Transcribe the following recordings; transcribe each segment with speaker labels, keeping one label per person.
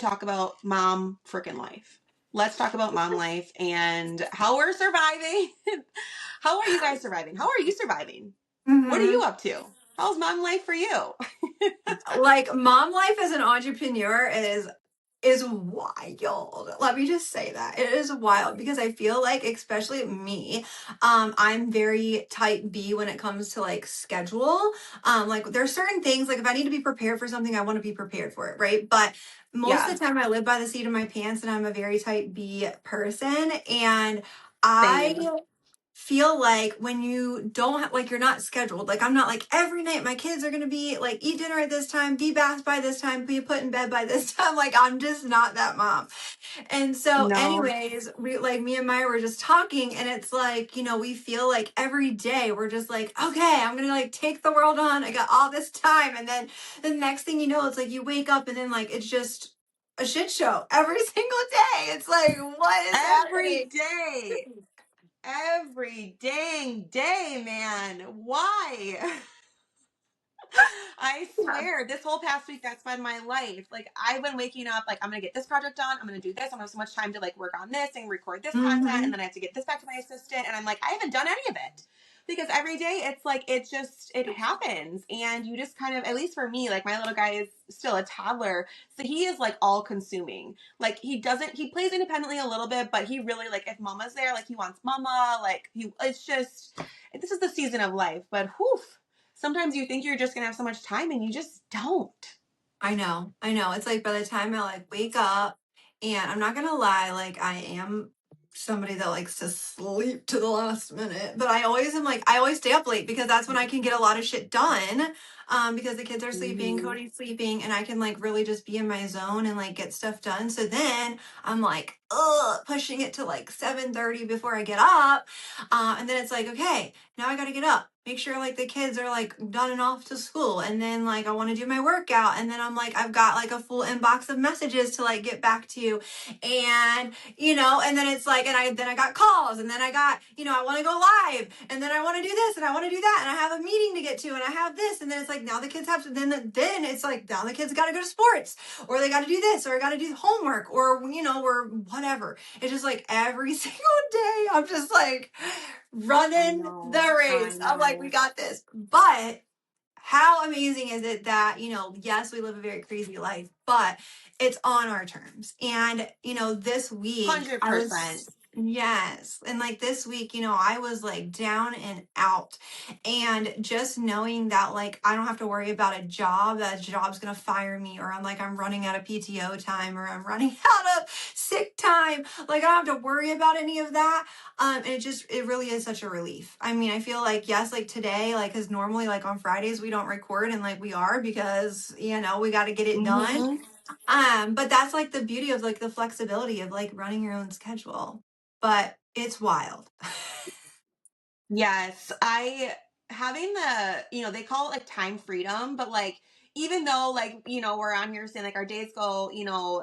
Speaker 1: talk about mom freaking life. Let's talk about mom life and how we're surviving. How are you guys surviving? How are you surviving? What are you
Speaker 2: Hmm.
Speaker 1: up to? How's mom life for you?
Speaker 2: Like mom life as an entrepreneur is wild. Let me just say that. It is wild because I feel like, especially me, I'm very type B when it comes to like schedule. Like there's certain things, like if I need to be prepared for something, I want to be prepared for it, right? But most
Speaker 1: Yeah,
Speaker 2: of the time I live by the seat of my pants and I'm a very type B person. And I
Speaker 1: same.
Speaker 2: feel like when you don't have, like you're not scheduled, like I'm not like every night my kids are going to be like eat dinner at this time, be bathed by this time, be put in bed by this time. Like I'm just not that mom. And so
Speaker 1: No.
Speaker 2: anyways, we like me and Maya were just talking and it's like, we feel like every day we're just like, okay, I'm going to like take the world on. I got all this time. And then the next thing you know, it's like you wake up and then like it's just a shit show every single day. It's like, what is
Speaker 1: Every
Speaker 2: happening?
Speaker 1: day. Every dang day, man. Why? I swear, this whole past week, that's been my life. Like, I've been waking up, like, I'm gonna get this project done. I'm gonna do this. I'm gonna have so much time to, like, work on this and record this content. And
Speaker 2: Hmm.
Speaker 1: then I have to get this back to my assistant. And I'm like, I haven't done any of it. Because every day, it's like, it happens. And you just kind of, at least for me, like, my little guy is still a toddler. So he is, like, all consuming. Like, he plays independently a little bit, but he really, like, if mama's there, like, he wants mama. Like, it's just, this is the season of life. But, whew, sometimes you think you're just gonna have so much time and you just don't.
Speaker 2: I know, I know. It's like by the time I like wake up, and I'm not gonna lie, like I am somebody that likes to sleep to the last minute, but I always am like I always stay up late because that's when I can get a lot of shit done. Because the kids are sleeping,
Speaker 1: Mm-hmm.
Speaker 2: Cody's sleeping, and I can like really just be in my zone and like get stuff done. So then I'm like, pushing it to like 7:30 before I get up. And then it's like, okay, now I gotta get up, make sure like the kids are like done and off to school, and then like I want to do my workout, and then I'm like I've got like a full inbox of messages to like get back to you, and and then it's like, and I got calls, and then I got, I want to go live, and then I want to do this and I want to do that, and I have a meeting to get to, and I have this, and then it's like now the kids have to, then it's like now the kids got to go to sports, or they got to do this, or I got to do homework, or or whatever. It's just like every single day I'm just like
Speaker 1: I
Speaker 2: running
Speaker 1: know.
Speaker 2: the
Speaker 1: I
Speaker 2: race. I'm like, we
Speaker 1: know.
Speaker 2: got this. But how amazing is it that, yes, we live a very crazy life, but it's on our terms. And, this week I was,
Speaker 1: 100%.
Speaker 2: yes. And like this week, I was like down and out. And just knowing that, like, I don't have to worry about a job, that job's going to fire me, or I'm running out of PTO time, or I'm running out of sick time. Like, I don't have to worry about any of that. And it really is such a relief. I mean, I feel like, yes, like today, like, cause normally like on Fridays we don't record, and like we are because, we got to get it done.
Speaker 1: Mm-hmm.
Speaker 2: But that's like the beauty of like the flexibility of like running your own schedule. But it's wild.
Speaker 1: Yes. Having they call it like time freedom, but like, even though like, we're on here saying like our days go,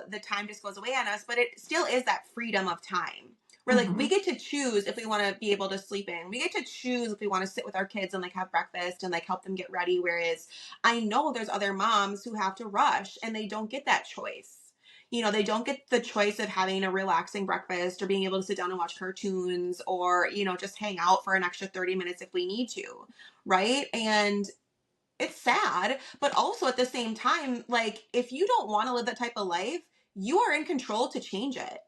Speaker 1: the time just goes away on us, but it still is that freedom of time. Where like we
Speaker 2: Hmm.
Speaker 1: get to choose if we want to be able to sleep in. We get to choose if we want to sit with our kids and like have breakfast and like help them get ready. Whereas I know there's other moms who have to rush and they don't get that choice. They don't get the choice of having a relaxing breakfast or being able to sit down and watch cartoons or, just hang out for an extra 30 minutes if we need to. Right. And it's sad, but also at the same time, like if you don't want to live that type of life, you are in control to change it.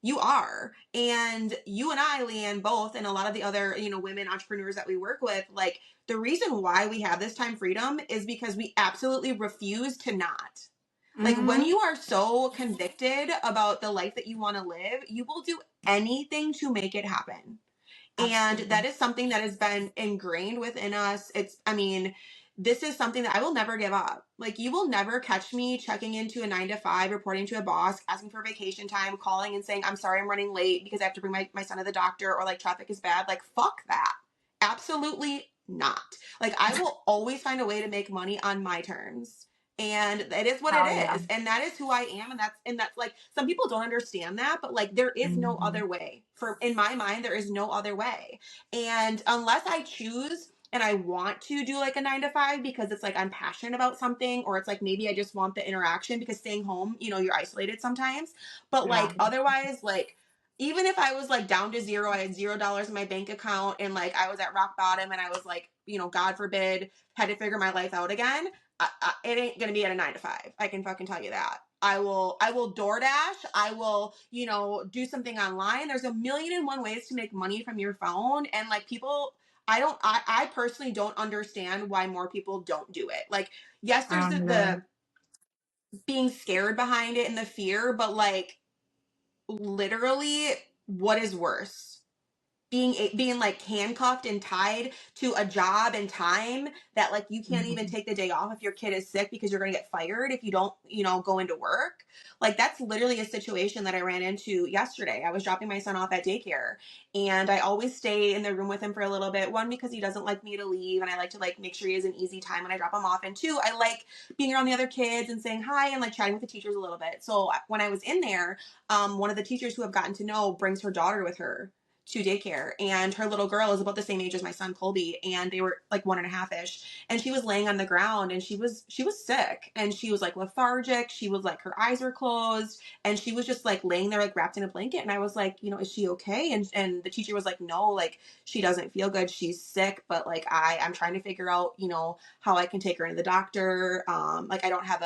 Speaker 1: You are. And you and I, Leanne, both, and a lot of the other, women entrepreneurs that we work with, like the reason why we have this time freedom is because we absolutely refuse to not. Like when
Speaker 2: Hmm.
Speaker 1: you are so convicted about the life that you want to live, you will do anything to make it happen. And that
Speaker 2: Absolutely.
Speaker 1: is something that has been ingrained within us. This is something that I will never give up. Like you will never catch me checking into a 9 to 5, reporting to a boss, asking for vacation time, calling and saying, I'm sorry, I'm running late because I have to bring my son to the doctor, or like traffic is bad. Like, fuck that. Absolutely not. Like I will always find a way to make money on my terms. And it is what it
Speaker 2: Hell yeah.
Speaker 1: is. And that is who I am. And that's like, some people don't understand that, but like there is no
Speaker 2: Hmm.
Speaker 1: other way. In my mind, there is no other way. And unless I choose and I want to do like a 9 to 5 because it's like I'm passionate about something, or it's like maybe I just want the interaction because staying home, you're isolated sometimes. But
Speaker 2: Yeah.
Speaker 1: like otherwise, like even if I was like down to zero, I had $0 in my bank account and like I was at rock bottom and I was like, God forbid, had to figure my life out again, it ain't gonna be at a 9 to 5. I can fucking tell you that. I will DoorDash. I will, do something online. There's a million and one ways to make money from your phone. And like people, I personally don't understand why more people don't do it. Like, yes,
Speaker 2: I
Speaker 1: there's
Speaker 2: don't
Speaker 1: the
Speaker 2: either.
Speaker 1: being scared behind it and the fear, but like literally, what is worse? Being like handcuffed and tied to a job and time that like you can't even
Speaker 2: Mhm.
Speaker 1: take the day off if your kid is sick because you're going to get fired if you don't go into work. Like that's literally a situation that I ran into yesterday. I was dropping my son off at daycare, and I always stay in the room with him for a little bit. One, because he doesn't like me to leave, and I like to like make sure he has an easy time when I drop him off, and two, I like being around the other kids and saying hi and like chatting with the teachers a little bit. So when I was in there, one of the teachers who I've gotten to know brings her daughter with her to daycare, and her little girl is about the same age as my son Colby, and they were like 1.5-ish, and she was laying on the ground, and she was sick, and she was like lethargic, she was like her eyes were closed, and she was just like laying there like wrapped in a blanket, and I was like, is she okay? And the teacher was like, no, like she doesn't feel good, she's sick, but like I'm trying to figure out how I can take her into the doctor. Like I don't have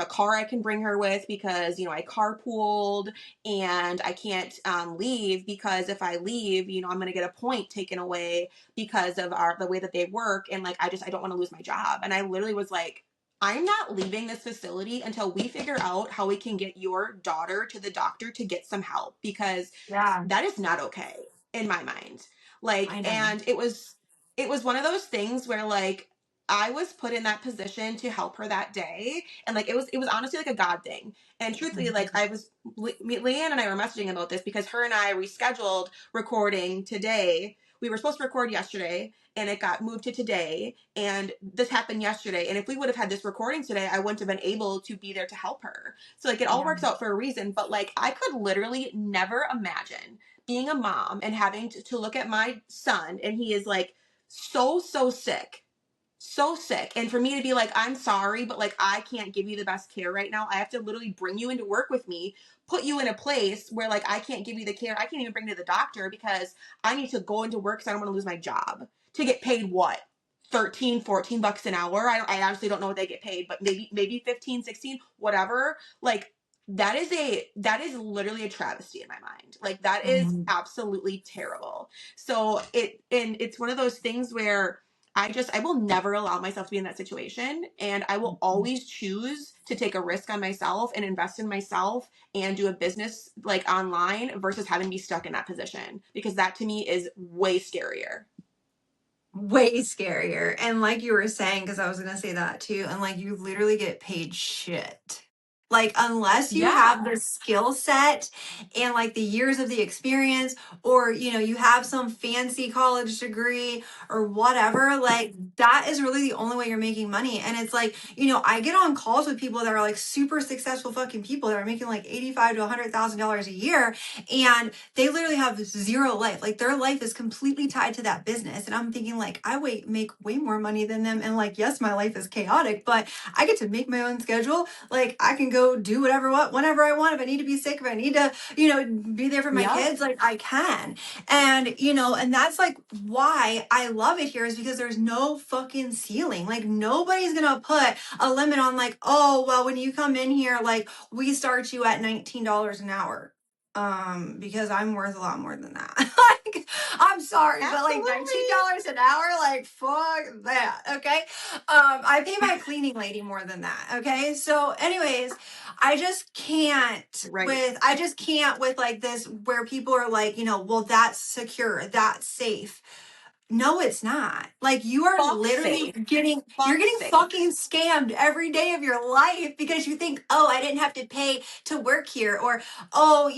Speaker 1: a car I can bring her with because I carpooled, and I can't leave because if I leave, I'm going to get a point taken away because of the way that they work, and like I don't want to lose my job. And I literally was like, I'm not leaving this facility until we figure out how we can get your daughter to the doctor to get some help, because
Speaker 2: Yeah,
Speaker 1: that is not okay in my mind. Like,
Speaker 2: I know.
Speaker 1: and it was one of those things where like I was put in that position to help her that day, and like it was honestly like a God thing. And truthfully, like
Speaker 2: Mhm.
Speaker 1: Leanne and I were messaging about this because her and I rescheduled recording today. We were supposed to record yesterday, and it got moved to today, and this happened yesterday, and if we would have had this recording today, I wouldn't have been able to be there to help her. So like it all
Speaker 2: Yeah.
Speaker 1: works out for a reason, but like I could literally never imagine being a mom and having to look at my son, and he is like so sick, so sick, and for me to be like, I'm sorry, but like I can't give you the best care right now. I have to literally bring you into work with me, put you in a place where like I can't give you the care, I can't even bring you to the doctor because I need to go into work because I don't want to lose my job to get paid what, 13-14 bucks an hour. I honestly don't know what they get paid, but maybe 15, 16, whatever. Like that is literally a travesty in my mind. Like that is
Speaker 2: Mhm.
Speaker 1: absolutely terrible. So it's one of those things where I will never allow myself to be in that situation, and I will always choose to take a risk on myself and invest in myself and do a business like online versus having to be stuck in that position, because that to me is way scarier.
Speaker 2: Way scarier. And like you were saying, because I was gonna say that too, and like you literally get paid shit. Like unless you
Speaker 1: Yeah.
Speaker 2: have the skill set and like the years of the experience, or you have some fancy college degree or whatever, like that is really the only way you're making money. And it's like, I get on calls with people that are like super successful fucking people that are making like 85 to $100,000 a year, and they literally have zero life. Like their life is completely tied to that business. And I'm thinking like make way more money than them. And like, yes, my life is chaotic, but I get to make my own schedule. Like I can go do whenever I want. If I need to be sick, if I need to, be there for my
Speaker 1: Yep.
Speaker 2: kids, like I can. And and that's like why I love it here, is because there's no fucking ceiling. Like nobody's gonna put a limit on like, oh well, when you come in here, like we start you at $19 an hour, because I'm worth a lot more than that. Like, I'm sorry, but like
Speaker 1: Absolutely.
Speaker 2: $19 an hour, like fuck that. Okay. I pay my cleaning lady more than that. Okay. So, anyways,
Speaker 1: Right.
Speaker 2: I just can't with like this where people are like, well, that's secure, that's safe. No, it's not. Like you are
Speaker 1: Fuck
Speaker 2: literally
Speaker 1: safe.
Speaker 2: you're
Speaker 1: Fuck
Speaker 2: getting
Speaker 1: safe.
Speaker 2: fucking scammed every day of your life because you think, oh, I didn't have to pay to work here, or oh,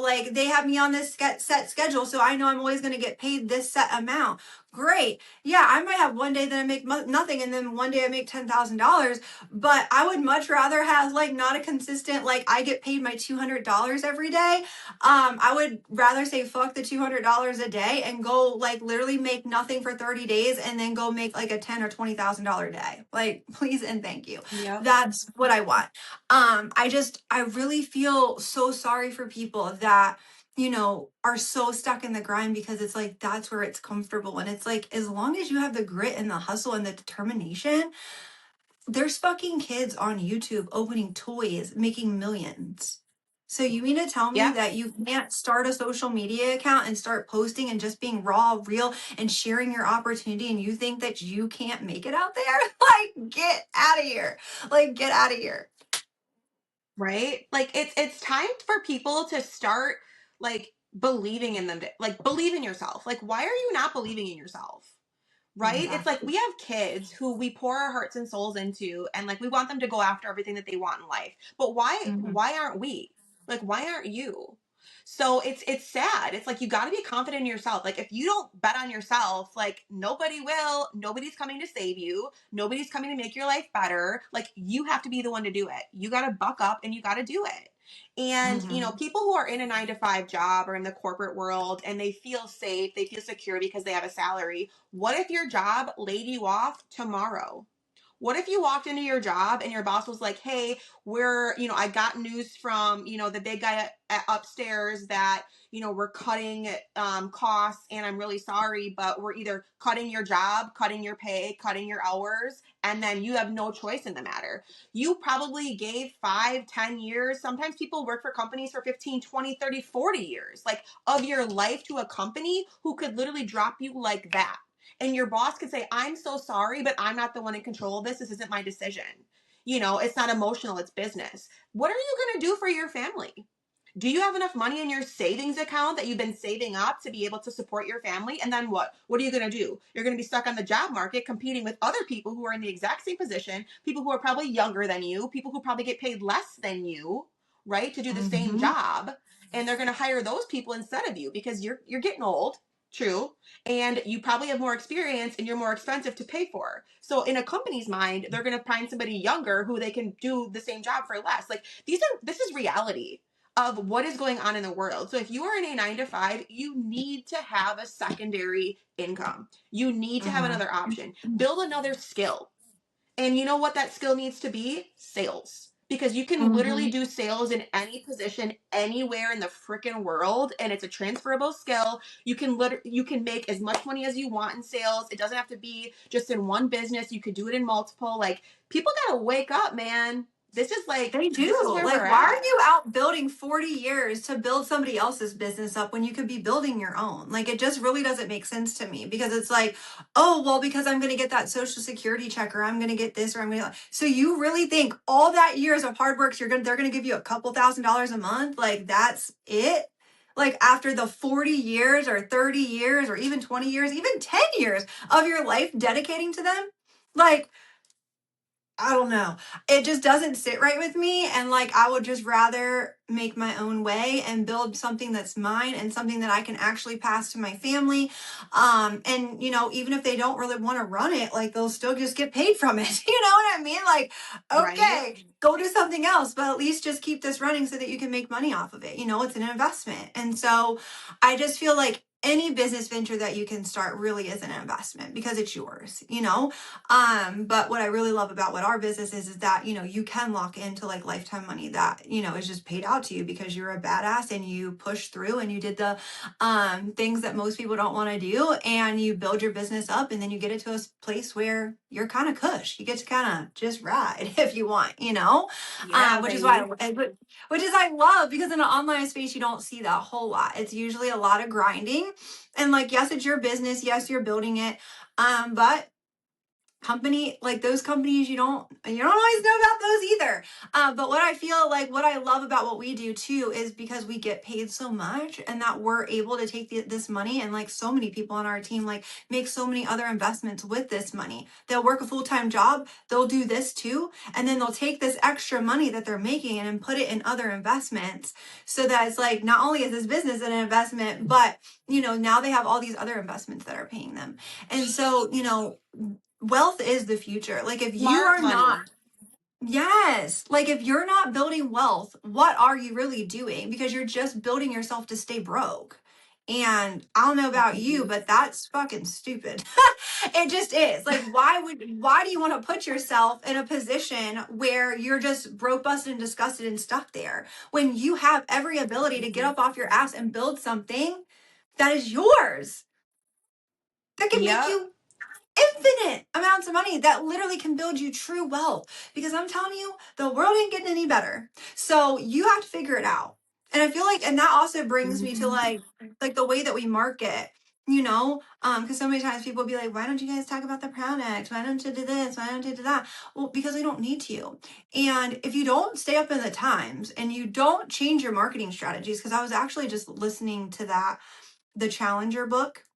Speaker 2: like they have me on this set schedule, so I know I'm always going to get paid this set amount. Great. Yeah, I might have one day that I make nothing, and then one day I make $10,000. But I would much rather have like not a consistent, like I get paid my $200 every day. I would rather say fuck the $200 a day and go like literally make nothing for 30 days and then go make like a 10 or $20,000 day. Like, please and thank you.
Speaker 1: Yep.
Speaker 2: That's what I want. I really feel so sorry for people that, are so stuck in the grind because it's like that's where it's comfortable. And it's like, as long as you have the grit and the hustle and the determination, there's fucking kids on YouTube opening toys, making millions. So you mean to tell me
Speaker 1: Yep.
Speaker 2: that you can't start a social media account and start posting and just being raw, real, and sharing your opportunity, and you think that you can't make it out there? Like, get out of here. Like, get out of here.
Speaker 1: Right? Like it's time for people to start like believing in them, like believe in yourself. Like why are you not believing in yourself? Right? It's like
Speaker 2: Exactly.
Speaker 1: we have kids who we pour our hearts and souls into and like we want them to go after everything that they want in life. But
Speaker 2: Hmm.
Speaker 1: why aren't we? Like why aren't you? So it's sad. It's like you got to be confident in yourself. Like if you don't bet on yourself, like nobody will. Nobody's coming to save you. Nobody's coming to make your life better. Like you have to be the one to do it. You got to buck up and you got to do it. And,
Speaker 2: Hmm.
Speaker 1: people who are in a 9 to 5 job or in the corporate world and they feel safe, they feel secure because they have a salary. What if your job laid you off tomorrow? What if you walked into your job and your boss was like, hey, I got news from, the big guy upstairs that, we're cutting costs and I'm really sorry, but we're either cutting your job, cutting your pay, cutting your hours, and then you have no choice in the matter. You probably gave 5, 10 years. Sometimes people work for companies for 15, 20, 30, 40 years, like of your life to a company who could literally drop you like that. And your boss could say, I'm so sorry, but I'm not the one in control of this. This isn't my decision. It's not emotional, it's business. What are you going to do for your family? Do you have enough money in your savings account that you've been saving up to be able to support your family? And then what? What are you going to do? You're going to be stuck on the job market competing with other people who are in the exact same position, people who are probably younger than you, people who probably get paid less than you, right, to do the same
Speaker 2: Hmm.
Speaker 1: job. And they're going to hire those people instead of you because you're getting old. True. And you probably have more experience and you're more expensive to pay for. So in a company's mind, they're going to find somebody younger who they can do the same job for less. Like this is reality of what is going on in the world. So if you are in a 9 to 5, you need to have a secondary income. You need to have
Speaker 2: Hmm.
Speaker 1: another option. Build another skill. And you know what that skill needs to be? Sales. Because you can literally
Speaker 2: Hmm.
Speaker 1: do sales in any position anywhere in the freaking world, and it's a transferable skill. You can make as much money as you want in sales. It doesn't have to be just in one business. You could do it in multiple. Like people got to wake up, man.
Speaker 2: They
Speaker 1: This is
Speaker 2: do.
Speaker 1: where we're
Speaker 2: Like, why are
Speaker 1: at.
Speaker 2: you out building 40 years to build somebody else's business up when you could be building your own? Like, it just really doesn't make sense to me because it's like, oh, well, because I'm going to get that social security check or I'm going to get this or I'm going to. So you really think all that years of hard work, they're going to give you a couple $1,000s a month? Like, that's it? Like, after the 40 years or 30 years or even 20 years, even 10 years of your life dedicating to them? Like, I don't know. It just doesn't sit right with me. And like, I would just rather make my own way and build something that's mine and something that I can actually pass to my family. And even if they don't really want to run it, like they'll still just get paid from it. You know what I mean? Like,
Speaker 1: Right?
Speaker 2: okay, go do something else, but at least just keep this running so that you can make money off of it. It's an investment. And so I just feel like any business venture that you can start really is an investment because it's yours. But what I really love about what our business is that, you can lock into like lifetime money that, is just paid out to you because you're a badass and you push through and you did the things that most people don't want to do and you build your business up and then you get it to a place where you're kind of cush. You get to kind of just ride if you want.
Speaker 1: Yeah,
Speaker 2: Which is
Speaker 1: baby.
Speaker 2: which is I love because in an online space you don't see that whole lot. It's usually a lot of grinding and like yes, it's your business. Yes, you're building it. But company like those companies you don't always know about those either, but what I love about what we do too is because we get paid so much and that we're able to take this money and like so many people on our team like make so many other investments with this money. They'll work a full-time job, they'll do this too, and then they'll take this extra money that they're making and put it in other investments so that it's like not only is this business an investment but now they have all these other investments that are paying them. And so wealth is the future. Like if you
Speaker 1: Smart
Speaker 2: are not,
Speaker 1: money.
Speaker 2: yes, like if you're not building wealth, what are you really doing? Because you're just building yourself to stay broke. And I don't know about you, but that's fucking stupid. It just is. Like, why do you want to put yourself in a position where you're just broke, busted, and disgusted and stuck there when you have every ability to get up off your ass and build something that is yours, that can make
Speaker 1: Yep.
Speaker 2: you infinite amounts of money, that literally can build you true wealth? Because I'm telling you, the world ain't getting any better. So you have to figure it out. And I feel like, and that also brings me to like the way that we market, because so many times people be like, why don't you guys talk about the product? Why don't you do this? Why don't you do that? Well, because we don't need to. And if you don't stay up in the times and you don't change your marketing strategies, because I was actually just listening to the Challenger book,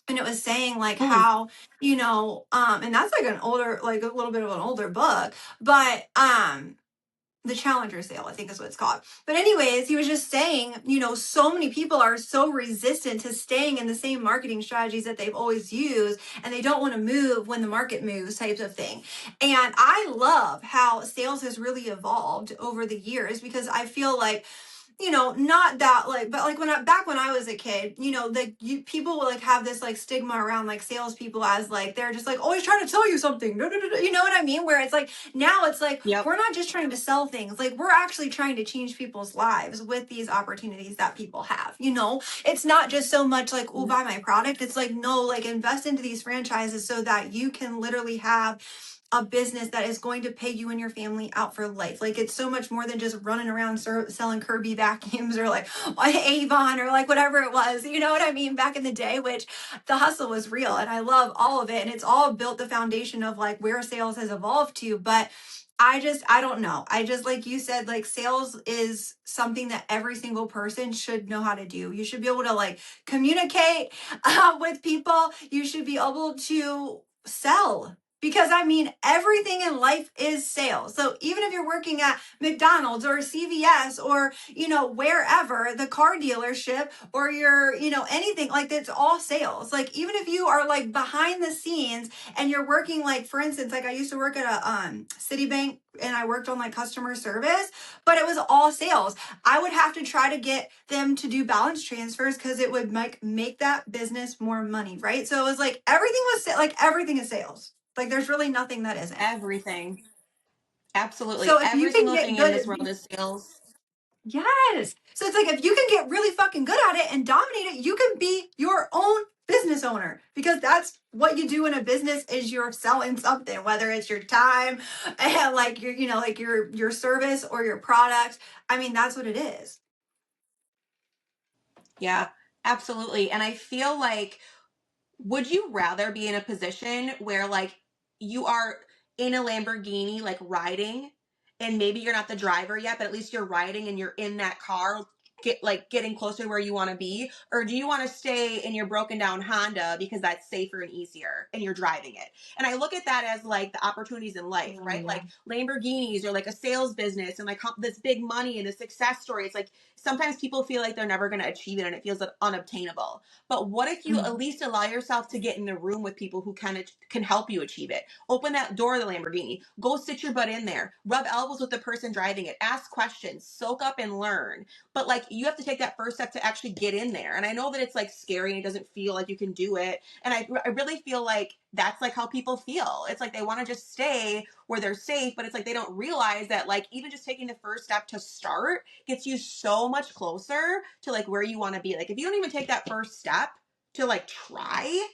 Speaker 2: and it was saying like
Speaker 1: Mm.
Speaker 2: how, and that's like an older, like a little bit of an older book, but the Challenger sale, I think is what it's called. But anyways, he was just saying, so many people are so resistant to staying in the same marketing strategies that they've always used, and they don't want to move when the market moves, types of thing. And I love how sales has really evolved over the years, because I feel like, not that like, but like back when I was a kid, people will like have this like stigma around like salespeople as like they're just like always trying to sell you something. You know what I mean? Where it's like now it's like
Speaker 1: Yep.
Speaker 2: we're not just trying to sell things, like we're actually trying to change people's lives with these opportunities that people have. It's not just so much like, oh, buy my product. It's like, no, like invest into these franchises so that you can literally have a business that is going to pay you and your family out for life. Like it's so much more than just running around selling Kirby vacuums or like Avon or like whatever it was. You know what I mean? Back in the day, which the hustle was real, and I love all of it, and it's all built the foundation of like where sales has evolved to. But I don't know. I just, like you said, like sales is something that every single person should know how to do. You should be able to like communicate with people. You should be able to sell, because I mean, everything in life is sales. So even if you're working at McDonald's or CVS or, wherever, the car dealership, or anything, like it's all sales. Like even if you are like behind the scenes and you're working, like for instance, like I used to work at a Citibank, and I worked on like customer service, but it was all sales. I would have to try to get them to do balance transfers because it would make that business more money, right? So it was like everything is sales. Like there's really nothing that isn't.
Speaker 1: Everything. Absolutely.
Speaker 2: So if you
Speaker 1: Every
Speaker 2: can
Speaker 1: single
Speaker 2: get
Speaker 1: thing in
Speaker 2: good
Speaker 1: this
Speaker 2: at
Speaker 1: world is sales.
Speaker 2: yes. So it's like if you can get really fucking good at it and dominate it, you can be your own business owner, because that's what you do in a business is you're selling something, whether it's your time and like your service or your product. I mean, that's what it is.
Speaker 1: Yeah, absolutely. And I feel like, would you rather be in a position where like you are in a Lamborghini, like riding, and maybe you're not the driver yet, but at least you're riding and you're in that car, getting closer to where you want to be? Or do you want to stay in your broken down Honda because that's safer and easier and you're driving it? And I look at that as like the opportunities in life,
Speaker 2: Oh
Speaker 1: right?
Speaker 2: yeah.
Speaker 1: Like Lamborghinis or like a sales business and like this big money and a success story. It's like sometimes people feel like they're never going to achieve it and it feels like unobtainable. But what if you at
Speaker 2: Mhm.
Speaker 1: least allow yourself to get in a room with people who can help you achieve it? Open that door of the Lamborghini. Go sit your butt in there. Rub elbows with the person driving it. Ask questions. Soak up and learn. But like you have to take that first step to actually get in there. And I know that it's like scary and it doesn't feel like you can do it. And I really feel like that's like how people feel. It's like they want to just stay where they're safe, but it's like they don't realize that like even just taking the first step to start gets you so much closer to like where you want to be. Like if you don't even take that first step to like try,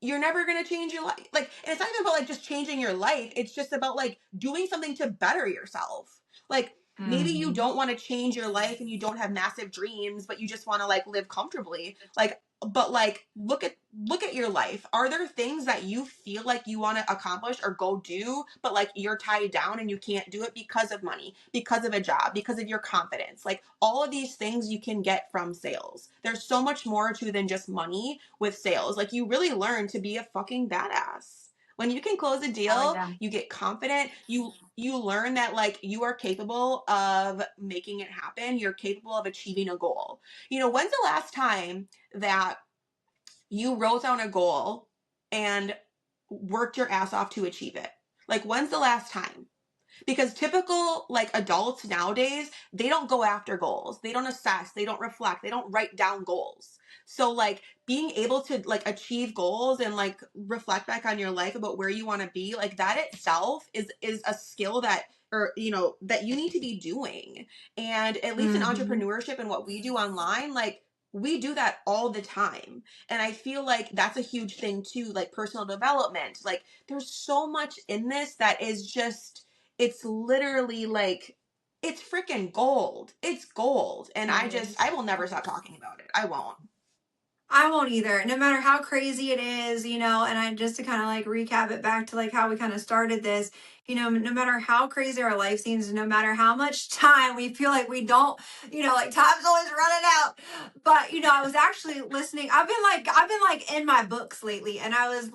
Speaker 1: you're never going to change your life. Like, and it's not even about like just changing your life. It's just about like doing something to better yourself. Like maybe you
Speaker 2: Mhm.
Speaker 1: don't want to change your life and you don't have massive dreams, but you just want to like live comfortably. Like, but like look at your life. Are there things that you feel like you want to accomplish or go do, but like you're tied down and you can't do it because of money, because of a job, because of your confidence? Like all of these things you can get from sales. There's so much more to than just money with sales. Like you really learn to be a fucking badass. When you can close a
Speaker 2: Oh
Speaker 1: deal,
Speaker 2: yeah.
Speaker 1: you get confident. You learn that like you are capable of making it happen. You're capable of achieving a goal. When's the last time that you wrote down a goal and worked your ass off to achieve it? Like when's the last time? Because typical like adults nowadays, they don't go after goals. They don't assess, they don't reflect, they don't write down goals. So like being able to like achieve goals and like reflect back on your life about where you want to be, like that itself is a skill that, or you know, that you need to be doing. And at least in
Speaker 2: Hmm.
Speaker 1: entrepreneurship and what we do online, like we do that all the time. And I feel like that's a huge thing too, like personal development. Like there's so much in this that is just, it's literally like, it's freaking gold. It's gold. And
Speaker 2: It
Speaker 1: I
Speaker 2: is.
Speaker 1: will never stop talking about it. I won't.
Speaker 2: I won't either, no matter how crazy it is, and I just to kind of like recap it back to like how we kind of started this, no matter how crazy our life seems, no matter how much time we feel like we don't, like time's always running out. But I was actually listening. I've been like in my books lately, and I was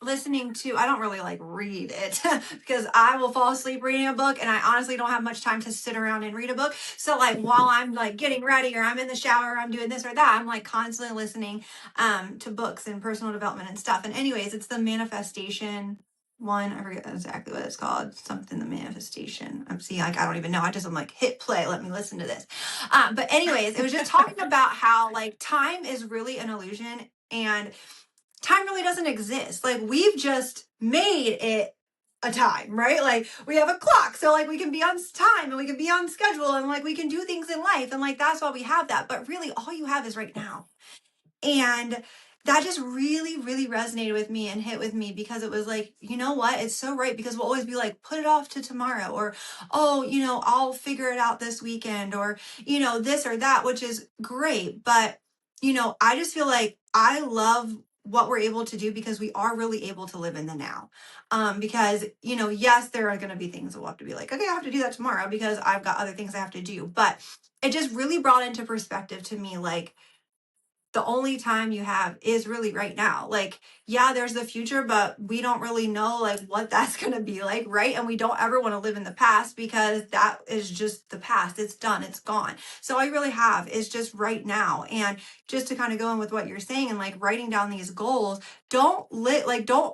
Speaker 2: listening to, I don't really like read it because I will fall asleep reading a book, and I honestly don't have much time to sit around and read a book. So like while I'm like getting ready or I'm in the shower or I'm doing this or that, I'm like constantly listening to books and personal development and stuff. And anyways, it's the manifestation one. I forget exactly what it's called. Something the manifestation. I'm seeing like I don't even know. I'm like hit play. Let me listen to this. But anyways, it was just talking about how like time is really an illusion, and time really doesn't exist. Like we've just made it a time, right? Like we have a clock. So like we can be on time and we can be on schedule and like we can do things in life. And like that's why we have that. But really all you have is right now. And that just really, really resonated with me and hit with me because it was like, you know what? It's so right because we'll always be like, put it off to tomorrow or, oh, I'll figure it out this weekend or, this or that, which is great. But, I just feel like I love what we're able to do because we are really able to live in the now. Because, yes, there are going to be things that we'll have to be like, okay, I have to do that tomorrow because I've got other things I have to do. But it just really brought into perspective to me, like, the only time you have is really right now. Like, yeah, there's the future, but we don't really know like what that's going to be like, right? And we don't ever want to live in the past because that is just the past. It's done, it's gone. So I really have is just right now. And just to kind of go in with what you're saying and like writing down these goals, don't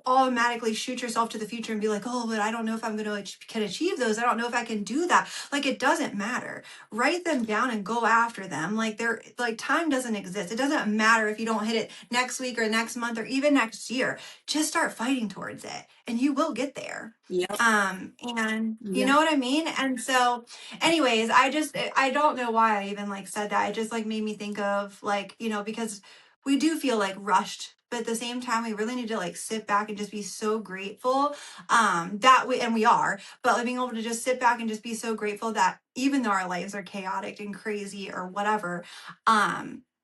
Speaker 2: automatically shoot yourself to the future and be like, "Oh, but I don't know if I'm going to can achieve those. I don't know if I can do that." Like it doesn't matter. Write them down and go after them. Like they're like time doesn't exist. It doesn't matter if you don't hit it next week or next month or even next year. Just start fighting towards it and you will get there.
Speaker 1: Yep.
Speaker 2: And you know
Speaker 1: Yep.
Speaker 2: what I mean? And so anyways, I don't know why I even like said that. It just like made me think of like, because we do feel like rushed, but at the same time we really need to like sit back and just be so grateful that we are, but like being able to just sit back and just be so grateful that even though our lives are chaotic and crazy or whatever,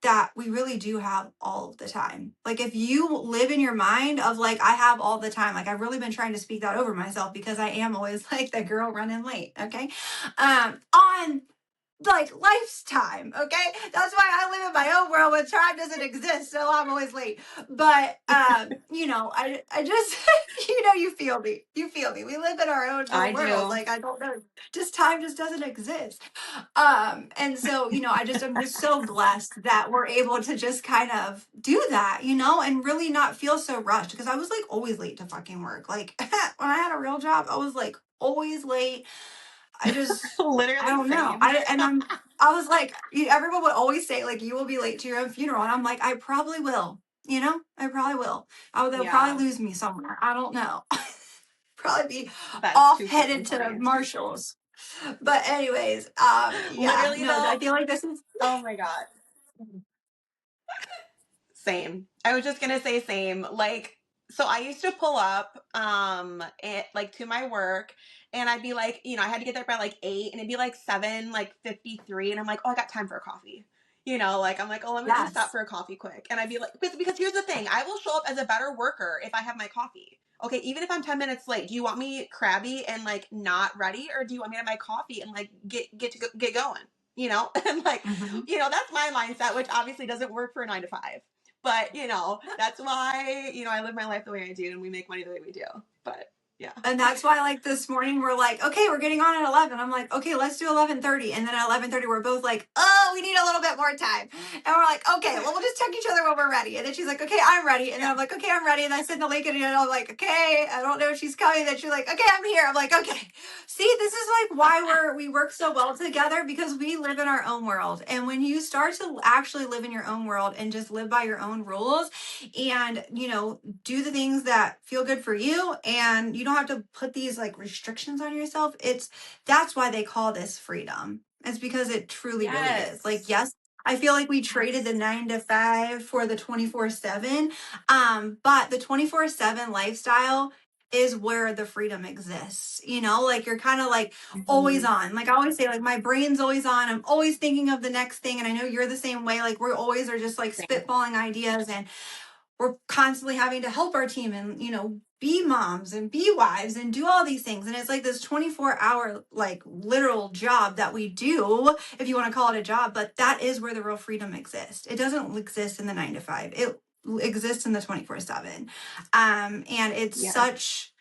Speaker 2: that we really do have all of the time. Like if you live in your mind of like I have all the time, like I've really been trying to speak that over myself because I am always like the girl running late, okay? On like life's time, okay? That's why I live in my own world where time doesn't exist, so I'm always late. But I just you feel me. You feel me. We live in our own little
Speaker 1: I
Speaker 2: world.
Speaker 1: do.
Speaker 2: Like I don't know. Just time just doesn't exist. And so, I'm just so blessed that we're able to just kind of do that, and really not feel so rushed because I was like always late to fucking work. Like when I had a real job, I was like always late. I
Speaker 1: Literally
Speaker 2: don't know.
Speaker 1: same.
Speaker 2: I was like, everyone would always say, like, you will be late to your own funeral. And I'm like, I probably will. I probably will. They'll
Speaker 1: Yeah.
Speaker 2: probably lose me somewhere. I don't know. Probably be
Speaker 1: That's
Speaker 2: off
Speaker 1: too
Speaker 2: headed
Speaker 1: freaking
Speaker 2: to
Speaker 1: funny.
Speaker 2: Marshalls. But anyways, yeah,
Speaker 1: Literally
Speaker 2: no, I
Speaker 1: though.
Speaker 2: feel like this is
Speaker 1: Oh my god. Same. I was just gonna say same. Like, so I used to pull up like to my work and I'd be like, I had to get there by like 8 and it'd be like 7, like 53, and I'm like, oh, I got time for a coffee. Like I'm like, oh, let me just stop
Speaker 2: yes.
Speaker 1: for a coffee quick. And I'd be like, because here's the thing, I will show up as a better worker if I have my coffee. Okay, even if I'm 10 minutes late, do you want me crabby and like not ready, or do you want me to have my coffee and like get going? And like,
Speaker 2: Hmm.
Speaker 1: that's my mindset, which obviously doesn't work for a 9 to 5. But, that's why, I live my life the way I do and we make money the way we do. But Yeah.
Speaker 2: And that's why, like, this morning we're like, okay, we're getting on at 11. I'm like, okay, let's do 11:30. And then at 11:30, we're both like, oh, we need a little bit more time. And we're like, okay, well, we'll just check each other when we're ready. And then she's like, okay, I'm ready. And then I'm like, okay, I'm ready. And I send the link and I'm like, okay, I don't know if she's coming. Then she's like, okay, I'm here. I'm like, okay. See, this is like why we work so well together, because we live in our own world. And when you start to actually live in your own world and just live by your own rules and, do the things that feel good for you, and you don't have to put these like restrictions on yourself, that's why they call this freedom. It's because it truly really is. Like,
Speaker 1: Yes.
Speaker 2: yes, I feel like we traded the 9 to 5 for the 24/7. But the 24/7 lifestyle is where the freedom exists. Like, you're kind of like always
Speaker 1: Mhm.
Speaker 2: on. Like, I always say, like, my brain's always on. I'm always thinking of the next thing. And I know you're the same way. Like, we're always are just like
Speaker 1: Same.
Speaker 2: spitballing ideas, and we're constantly having to help our team and, be moms and be wives and do all these things. And it's like this 24-hour, like, literal job that we do, if you want to call it a job, but that is where the real freedom exists. It doesn't exist in the 9 to 5. It exists in the 24/7. And it's
Speaker 1: Yes.
Speaker 2: such,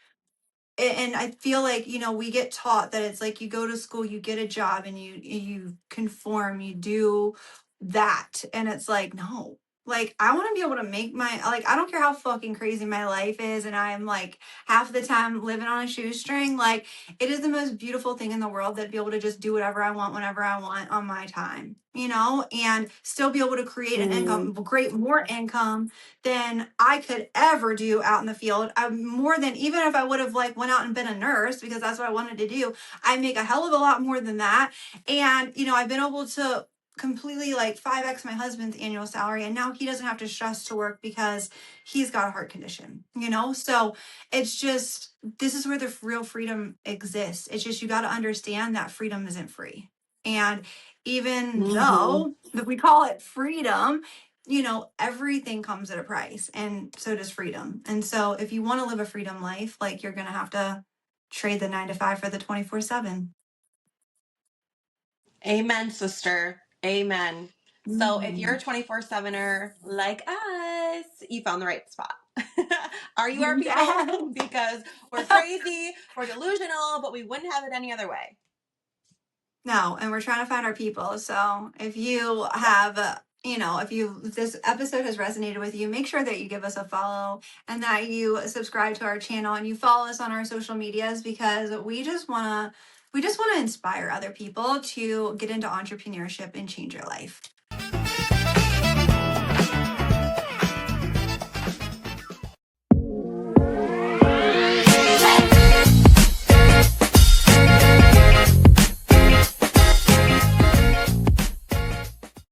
Speaker 2: and I feel like, we get taught that it's like you go to school, you get a job, and you conform, you do that. And it's like, no. Like, I want to be able to make I don't care how fucking crazy my life is, and I'm like half the time living on a shoestring. Like, it is the most beautiful thing in the world that be able to just do whatever I want whenever I want on my time, and still be able to create an
Speaker 1: Mm.
Speaker 2: income, create more income than I could ever do out in the field. More than, even if I would have like went out and been a nurse, because that's what I wanted to do. I make a hell of a lot more than that. And, I've been able to completely like 5x my husband's annual salary, and now he doesn't have to stress to work because he's got a heart condition. So it's just, this is where the real freedom exists. It's just, you got to understand that freedom isn't free. And even
Speaker 1: Mhm.
Speaker 2: though that we call it freedom, everything comes at a price, and so does freedom. And so if you want to live a freedom life, like, you're going to have to trade the 9 to 5 for the 24/7.
Speaker 1: Amen, sister. Amen. So if you're
Speaker 2: Mm-hmm.
Speaker 1: a 24/7er like us, you found the right spot. Are you our people?
Speaker 2: Yes.
Speaker 1: Because we're crazy, we're delusional, but we wouldn't have it any other way.
Speaker 2: No, and we're trying to find our people. So if you have, if this episode has resonated with you, make sure that you give us a follow, and that you subscribe to our channel, and you follow us on our social medias, because we just want to inspire other people to get into entrepreneurship and change your life.